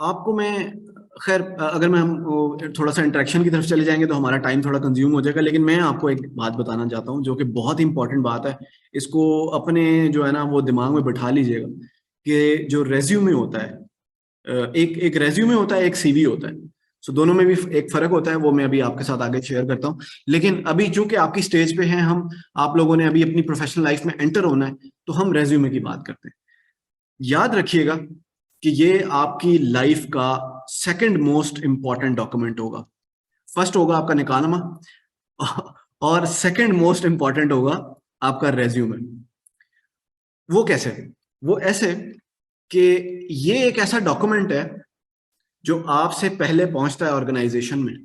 आपको मैं खैर अगर मैं हम थोड़ा सा इंटरेक्शन की तरफ चले जाएंगे तो हमारा टाइम थोड़ा कंज्यूम हो जाएगा, लेकिन मैं आपको एक बात बताना चाहता हूँ जो कि बहुत इंपॉर्टेंट बात है। इसको अपने जो है ना वो दिमाग में बिठा लीजिएगा कि जो रेज्यूमे होता है, एक एक रेज्यूमे होता है, एक सीवी होता है। सो दोनों में भी एक फर्क होता है, वो मैं अभी आपके साथ आगे शेयर करता हूँ। लेकिन अभी चूंकि आपकी स्टेज पे हैं हम, आप लोगों ने अभी अपनी प्रोफेशनल लाइफ में एंटर होना है, तो हम रेज्यूमे की बात करते हैं। याद रखिएगा कि ये आपकी लाइफ का सेकंड मोस्ट इंपॉर्टेंट डॉक्यूमेंट होगा। फर्स्ट होगा आपका निकालनामा और सेकंड मोस्ट इंपॉर्टेंट होगा आपका रेज्यूमे। वो कैसे? वो ऐसे कि ये एक ऐसा डॉक्यूमेंट है जो आपसे पहले पहुंचता है ऑर्गेनाइजेशन में,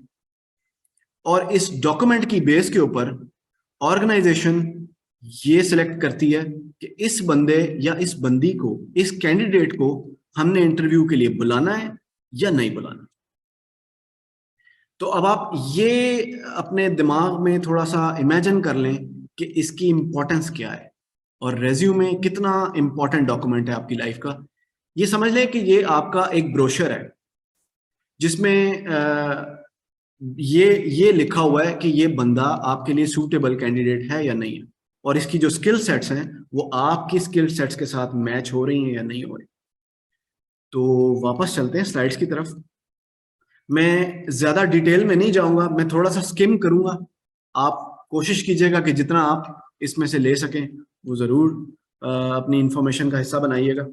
और इस डॉक्यूमेंट की बेस के ऊपर ऑर्गेनाइजेशन ये सिलेक्ट करती है कि इस बंदे या इस बंदी को, इस कैंडिडेट को हमने इंटरव्यू के लिए बुलाना है या नहीं बुलाना। तो अब आप ये अपने दिमाग में थोड़ा सा इमेजिन कर लें कि इसकी इंपॉर्टेंस क्या है और रेज्यूमे कितना इंपॉर्टेंट डॉक्यूमेंट है आपकी लाइफ का। ये समझ लें कि ये आपका एक ब्रोशर है जिसमें ये लिखा हुआ है कि ये बंदा आपके लिए सूटेबल कैंडिडेट है या नहीं है, और इसकी जो स्किल सेट्स हैं वो आपकी स्किल सेट्स के साथ मैच हो रही हैं या नहीं हो रही। तो वापस चलते हैं स्लाइड्स की तरफ। मैं ज्यादा डिटेल में नहीं जाऊंगा, मैं थोड़ा सा स्किम करूंगा। आप कोशिश कीजिएगा कि जितना आप इसमें से ले सकें वो जरूर अपनी इंफॉर्मेशन का हिस्सा बनाइएगा।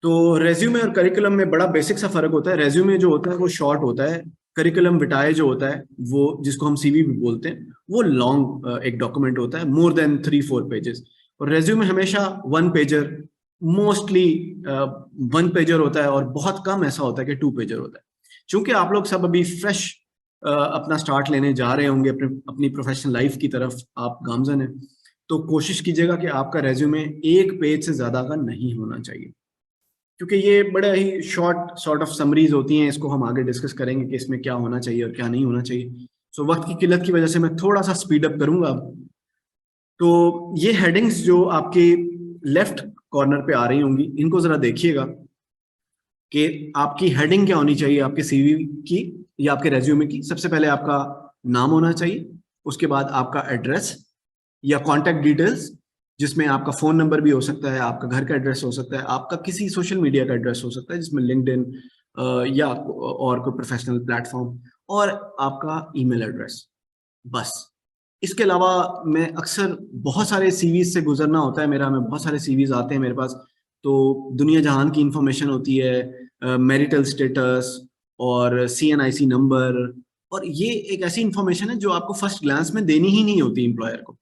तो रेज्यूमे और करिकुलम में बड़ा बेसिक सा फर्क होता है। रेज्यूमे जो होता है वो शॉर्ट होता है, करिकुलम विटाए जो होता है वो, जिसको हम सीवी भी बोलते हैं, वो लॉन्ग एक डॉक्यूमेंट होता है, मोर देन 3-4 पेजेस। और रेज्यूमे हमेशा 1 पेजर, मोस्टली 1 पेजर होता है, और बहुत कम ऐसा होता है कि 2 पेजर होता है। चूंकि आप लोग सब अभी फ्रेश अपना स्टार्ट लेने जा रहे होंगे अपनी प्रोफेशनल लाइफ की तरफ, आप गामजन हैं, तो कोशिश कीजिएगा कि आपका रेज्यूमे 1 पेज से ज्यादा का नहीं होना चाहिए, क्योंकि ये बड़ा ही शॉर्ट सॉर्ट ऑफ समरीज होती हैं। इसको हम आगे डिस्कस करेंगे कि इसमें क्या होना चाहिए और क्या नहीं होना चाहिए। सो वक्त की किल्लत की वजह से मैं थोड़ा सा स्पीड अप करूंगा अब। तो ये हेडिंग्स जो आपके लेफ्ट कॉर्नर पे आ रही होंगी, इनको जरा देखिएगा कि आपकी हेडिंग क्या होनी चाहिए आपके सीवी की या आपके रेज्यूमे की। सबसे पहले आपका नाम होना चाहिए, उसके बाद आपका एड्रेस या कॉन्टैक्ट डिटेल्स, जिसमें आपका फोन नंबर भी हो सकता है, आपका घर का एड्रेस हो सकता है, आपका किसी सोशल मीडिया का एड्रेस हो सकता है जिसमें लिंक्डइन या और कोई प्रोफेशनल प्लेटफॉर्म, और आपका ईमेल एड्रेस। बस। इसके अलावा मैं अक्सर बहुत सारे सीवीज से गुजरना होता है मेरा, मैं बहुत सारे सीवीज आते हैं मेरे पास, तो दुनिया जहान की इंफॉर्मेशन होती है, मैरिटल स्टेटस और सीएनआईसी नंबर, और ये एक ऐसी इंफॉर्मेशन है जो आपको फर्स्ट ग्लांस में देनी ही नहीं होती एम्प्लॉयर को।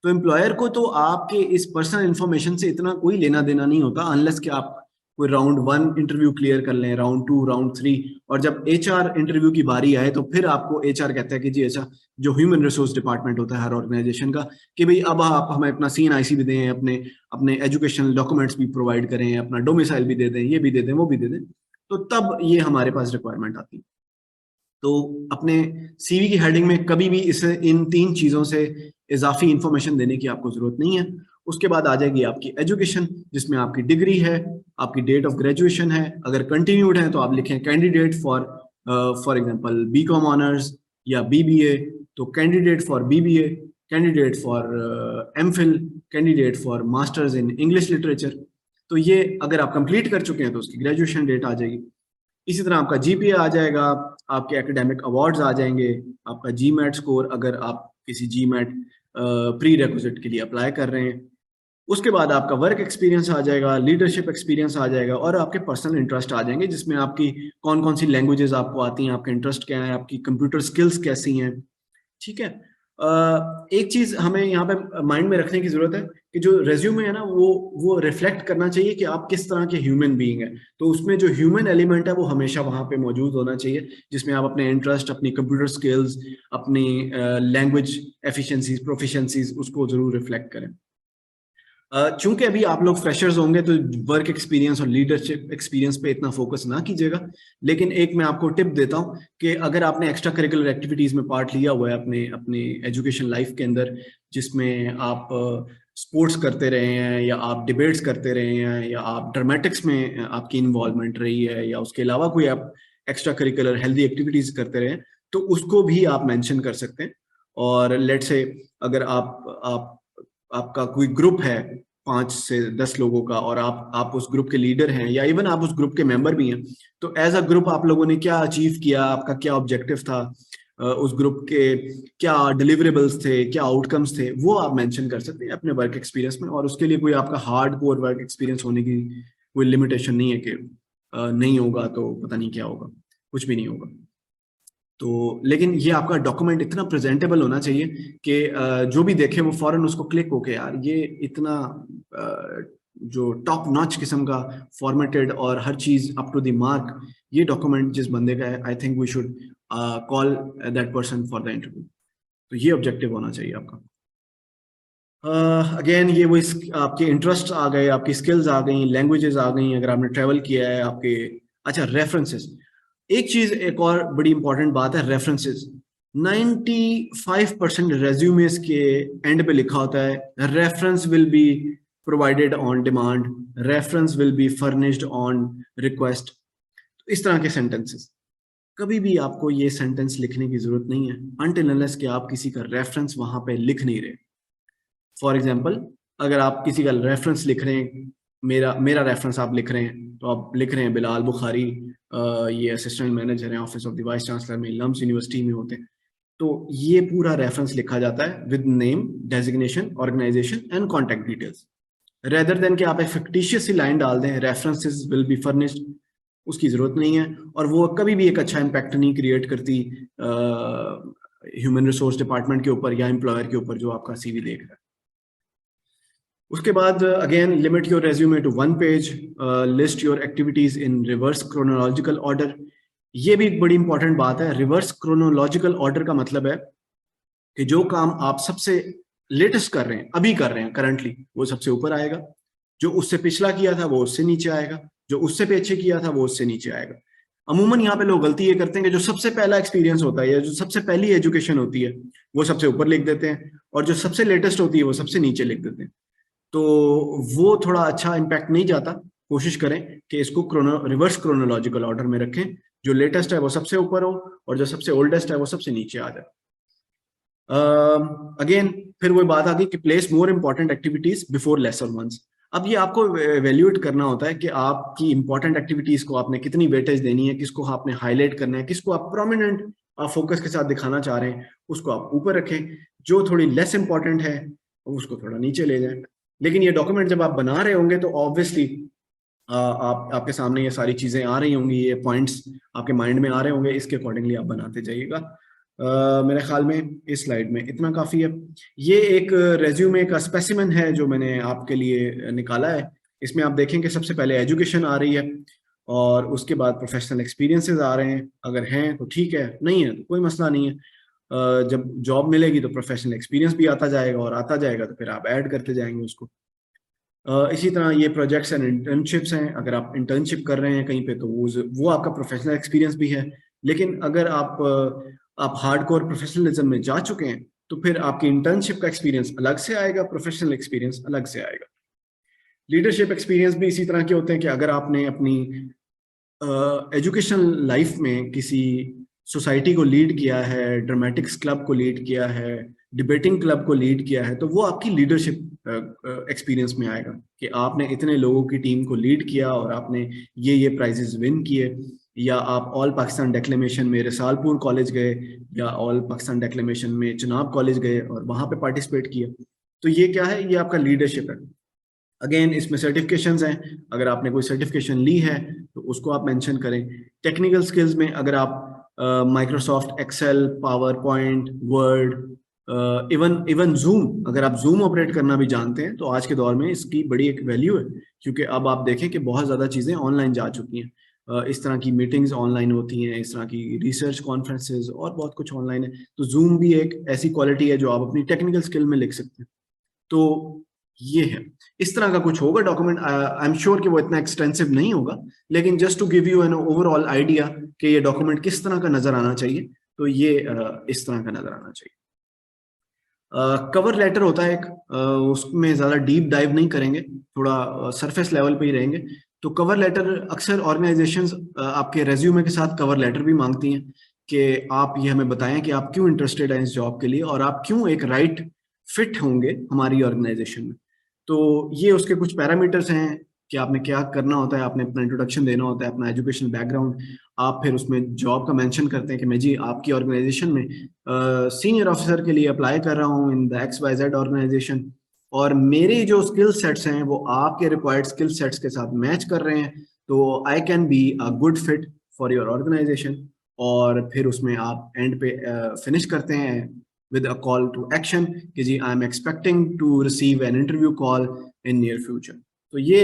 तो एम्प्लॉयर को तो आपके इस पर्सनल इंफॉर्मेशन से इतना कोई लेना देना नहीं होता, अनलेस कि आप कोई राउंड 1 इंटरव्यू क्लियर कर लें, राउंड 2, राउंड 3, और जब एचआर इंटरव्यू की बारी आए तो फिर आपको एचआर कहता है कि जी अच्छा, जो ह्यूमन रिसोर्स डिपार्टमेंट होता है हर ऑर्गेनाइजेशन का, कि भाई अब आप हमें अपना सीएनआईसी भी दें, अपने अपने एजुकेशनल डॉक्यूमेंट्स भी प्रोवाइड करें, अपना डोमिसाइल भी दे दें, ये भी दे दें, वो भी दे दें। तो तब ये हमारे पास रिक्वायरमेंट आती है। तो अपने सीवी की हेडिंग में कभी भी इसे इन 3 चीजों से इजाफी इंफॉर्मेशन देने की आपको जरूरत नहीं है। उसके बाद आ जाएगी आपकी एजुकेशन, जिसमें आपकी डिग्री है, आपकी डेट ऑफ ग्रेजुएशन है। अगर कंटिन्यूड है तो आप लिखें candidate for example BCom honours या बीबीए, तो candidate for BBA, candidate for MPhil, candidate for masters in English literature. तो ये अगर आप कंप्लीट कर चुके हैं तो उसकी ग्रेजुएशन डेट आ जाएगी। इसी तरह आपका जीपीए आ जाएगा, आपके एकेडमिक अवार्ड्स आ जाएंगे, आपका जीमैट स्कोर अगर आप किसी जीमैट प्री रिक्विजिट के लिए अप्लाई कर रहे हैं। उसके बाद आपका वर्क एक्सपीरियंस आ जाएगा, लीडरशिप एक्सपीरियंस आ जाएगा, और आपके पर्सनल इंटरेस्ट आ जाएंगे, जिसमें आपकी कौन कौन सी लैंग्वेजेस आपको आती हैं, आपके इंटरेस्ट क्या है, आपकी कंप्यूटर स्किल्स कैसी हैं। ठीक है। एक चीज हमें यहाँ पे माइंड में रखने की जरूरत है कि जो रेज्यूमे है ना वो रिफ्लेक्ट करना चाहिए कि आप किस तरह के ह्यूमन बीइंग है। तो उसमें जो ह्यूमन एलिमेंट है वो हमेशा वहां पे मौजूद होना चाहिए, जिसमें आप अपने इंटरेस्ट, अपनी कंप्यूटर स्किल्स, अपनी लैंग्वेज एफिशिएंसीज, प्रोफिशिएंसीज, उसको जरूर रिफ्लेक्ट करें। चूंकि अभी आप लोग फ्रेशर्स होंगे तो वर्क एक्सपीरियंस और लीडरशिप एक्सपीरियंस पे इतना फोकस ना कीजिएगा, लेकिन एक मैं आपको टिप देता हूं कि अगर आपने एक्स्ट्रा करिकुलर एक्टिविटीज में पार्ट लिया हुआ है अपने अपने एजुकेशन लाइफ के अंदर, जिसमें आप स्पोर्ट्स करते रहे हैं, या आप डिबेट्स करते रहे हैं, या आप ड्रामेटिक्स में आपकी इन्वॉल्वमेंट रही है, या उसके अलावा कोई आप एक्स्ट्रा करिकुलर हेल्दी एक्टिविटीज करते रहे, तो उसको भी आप मेंशन कर सकते हैं। और लेट्स से अगर आप आपका कोई ग्रुप है 5 से 10 लोगों का, और आप उस ग्रुप के लीडर हैं, या इवन आप उस ग्रुप के मेंबर भी हैं, तो एज अ ग्रुप आप लोगों ने क्या अचीव किया, आपका क्या ऑब्जेक्टिव था, उस ग्रुप के क्या डिलीवरेबल्स थे, क्या आउटकम्स थे, वो आप मेंशन कर सकते हैं अपने वर्क एक्सपीरियंस में। और उसके लिए कोई आपका हार्ड कोर वर्क एक्सपीरियंस होने की कोई लिमिटेशन नहीं है कि नहीं होगा तो पता नहीं क्या होगा, कुछ भी नहीं होगा। तो लेकिन ये आपका डॉक्यूमेंट इतना प्रेजेंटेबल होना चाहिए कि जो भी देखे वो फौरन उसको क्लिक होके, यार ये इतना जो टॉप नॉच किस्म का फॉर्मेटेड और हर चीज अप टू द मार्क ये डॉक्यूमेंट जिस बंदे का है, I think we should call that person for the interview. तो ये ऑब्जेक्टिव होना चाहिए आपका। अगेन ये वो आपके इंटरेस्ट आ गए, आपकी स्किल्स आ गई, लैंग्वेजेस आ गई, अगर आपने ट्रेवल किया है आपके। अच्छा, रेफरेंसेस, एक चीज एक और बड़ी इंपॉर्टेंट बात है, रेफरेंसेस। 95% रेज्यूमेस के एंड पे लिखा होता है reference will be provided on demand, reference will be furnished on request. इस तरह के सेंटेंसेस, कभी भी आपको ये सेंटेंस लिखने की जरूरत नहीं है अनटिल अनलेस कि आप किसी का रेफरेंस वहां पे लिख नहीं रहे। फॉर एग्जाम्पल, अगर आप किसी का रेफरेंस लिख रहे हैं, मेरा रेफरेंस आप लिख रहे हैं, तो आप लिख रहे हैं बिलाल बुखारी, ये असिस्टेंट मैनेजर हैं office of the vice chancellor में, लम्स यूनिवर्सिटी में होते हैं। तो ये पूरा रेफरेंस लिखा जाता है with name, designation, organisation and contact details, rather than कि आप एक फिक्टिशियस सी लाइन डाल दें रेफरेंसेस विल बी फर्निश्ड। उसकी जरूरत नहीं है, और वो कभी भी एक अच्छा इम्पैक्ट नहीं क्रिएट करती ह्यूमन रिसोर्स डिपार्टमेंट के ऊपर या एम्प्लॉयर के ऊपर जो आपका सीवी देख रहा है। उसके बाद again, limit your resume to 1 page, list your activities in reverse chronological order. ये भी एक बड़ी इंपॉर्टेंट बात है। रिवर्स क्रोनोलॉजिकल ऑर्डर का मतलब है कि जो काम आप सबसे लेटेस्ट कर रहे हैं, अभी कर रहे हैं करंटली, वो सबसे ऊपर आएगा, जो उससे पिछला किया था वो उससे नीचे आएगा, जो उससे पीछे किया था वो उससे नीचे आएगा। अमूमन यहाँ पे लोग गलती ये करते हैं कि जो सबसे पहला एक्सपीरियंस होता है या जो सबसे पहली एजुकेशन होती है वो सबसे ऊपर लिख देते हैं, और जो सबसे लेटेस्ट होती है वो सबसे नीचे लिख देते हैं। तो वो थोड़ा अच्छा इम्पैक्ट नहीं जाता। कोशिश करें कि इसको रिवर्स क्रोनोलॉजिकल ऑर्डर में रखें, जो लेटेस्ट है वो सबसे ऊपर हो और जो सबसे ओल्डेस्ट है वो सबसे नीचे आ जाए। अगेन फिर वो बात आ गई कि place more important activities before lesser ones. अब ये आपको एवेल्यूएट करना होता है कि आपकी इंपॉर्टेंट एक्टिविटीज को आपने कितनी वेटेज देनी है, किसको आपने हाईलाइट करना है, किसको आप प्रोमिनेंट फोकस के साथ दिखाना चाह रहे हैं, उसको आप ऊपर रखें, जो थोड़ी लेस इंपॉर्टेंट है उसको थोड़ा नीचे ले जाएं। लेकिन ये डॉक्यूमेंट जब आप बना रहे होंगे तो ऑब्वियसली आपके सामने ये सारी चीजें आ रही होंगी, ये पॉइंट्स आपके माइंड में आ रहे होंगे, इसके अकॉर्डिंगली आप बनाते जाइएगा। मेरे ख्याल में इस स्लाइड में इतना काफी है। ये एक रेज्यूमे का स्पेसिमेन है जो मैंने आपके लिए निकाला है। इसमें आप देखें कि सबसे पहले एजुकेशन आ रही है और उसके बाद प्रोफेशनल एक्सपीरियंसेस आ रहे हैं। अगर हैं तो ठीक है, नहीं है तो कोई मसला नहीं है। जब जॉब मिलेगी तो प्रोफेशनल एक्सपीरियंस भी आता जाएगा, और आता जाएगा तो फिर आप ऐड करते जाएंगे उसको। इसी तरह ये प्रोजेक्ट्स एंड इंटर्नशिप्स हैं। अगर आप इंटर्नशिप कर रहे हैं कहीं पे तो वो आपका प्रोफेशनल एक्सपीरियंस भी है। लेकिन अगर आप हार्डकोर प्रोफेशनलिज्म में जा चुके हैं तो फिर आपकी इंटर्नशिप का एक्सपीरियंस अलग से आएगा, प्रोफेशनल एक्सपीरियंस अलग से आएगा। लीडरशिप एक्सपीरियंस भी इसी तरह के होते हैं कि अगर आपने अपनी एजुकेशन लाइफ में किसी सोसाइटी को लीड किया है, ड्रामेटिक्स क्लब को लीड किया है, डिबेटिंग क्लब को लीड किया है, तो वो आपकी लीडरशिप एक्सपीरियंस में आएगा कि आपने इतने लोगों की टीम को लीड किया और आपने ये प्राइजेस विन किए। या आप ऑल पाकिस्तान डेक्लेमेशन में रसालपुर कॉलेज गए, या ऑल पाकिस्तान डेक्लेमेशन में चनाब कॉलेज गए और वहां पे पार्टिसिपेट किया। तो ये क्या है, ये आपका लीडरशिप है। अगेन इसमें सर्टिफिकेशंस हैं, अगर आपने कोई सर्टिफिकेशन ली है तो उसको आप मेंशन करें। टेक्निकल स्किल्स में अगर आप Microsoft Excel, PowerPoint, Word, even Zoom, अगर आप जूम ऑपरेट करना भी जानते हैं तो आज के दौर में इसकी बड़ी एक वैल्यू है, क्योंकि अब आप देखें कि बहुत ज़्यादा चीज़ें ऑनलाइन जा चुकी हैं। इस तरह की मीटिंग्स ऑनलाइन होती हैं, इस तरह की रिसर्च कॉन्फ्रेंसेज और बहुत कुछ ऑनलाइन है। तो जूम भी एक ऐसी क्वालिटी है जो आप अपनी टेक्निकल स्किल में लिख सकते हैं। तो ये है, इस तरह का कुछ होगा डॉक्यूमेंट। आई एम श्योर कि वो इतना एक्सटेंसिव नहीं होगा, लेकिन just to give you an overall idea कि ये डॉक्यूमेंट किस तरह का नजर आना चाहिए, तो ये इस तरह का नजर आना चाहिए। कवर लेटर होता है एक, उसमें ज़्यादा डीप डाइव नहीं करेंगे, थोड़ा सरफेस लेवल पे ही रहेंगे। तो कवर लेटर अक्सर ऑर्गेनाइजेशंस आपके रेज्यूमे के साथ कवर लेटर भी मांगती हैं कि आप ये हमें बताएं कि आप क्यों इंटरेस्टेड हैं इस जॉब के लिए और आप क्यों एक राइट फिट होंगे हमारी ऑर्गेनाइजेशन में। तो ये उसके कुछ पैरामीटर्स हैं कि आपने क्या करना होता है, आपने अपना इंट्रोडक्शन देना होता है, अपना एजुकेशन बैकग्राउंड। आप फिर उसमें जॉब का मेंशन करते हैं कि मैं जी आपकी ऑर्गेनाइजेशन में सीनियर ऑफिसर के लिए अप्लाई कर रहा हूँ इन द XYZ ऑर्गेनाइजेशन, और मेरे जो स्किल सेट्स हैं वो आपके रिक्वायर्ड स्किल सेट्स के साथ मैच कर रहे हैं, तो I can be a good fit for your organisation. और फिर उसमें आप एंड पे फिनिश करते हैं with a call to action कि जी I am expecting to receive an interview call in near future. तो ये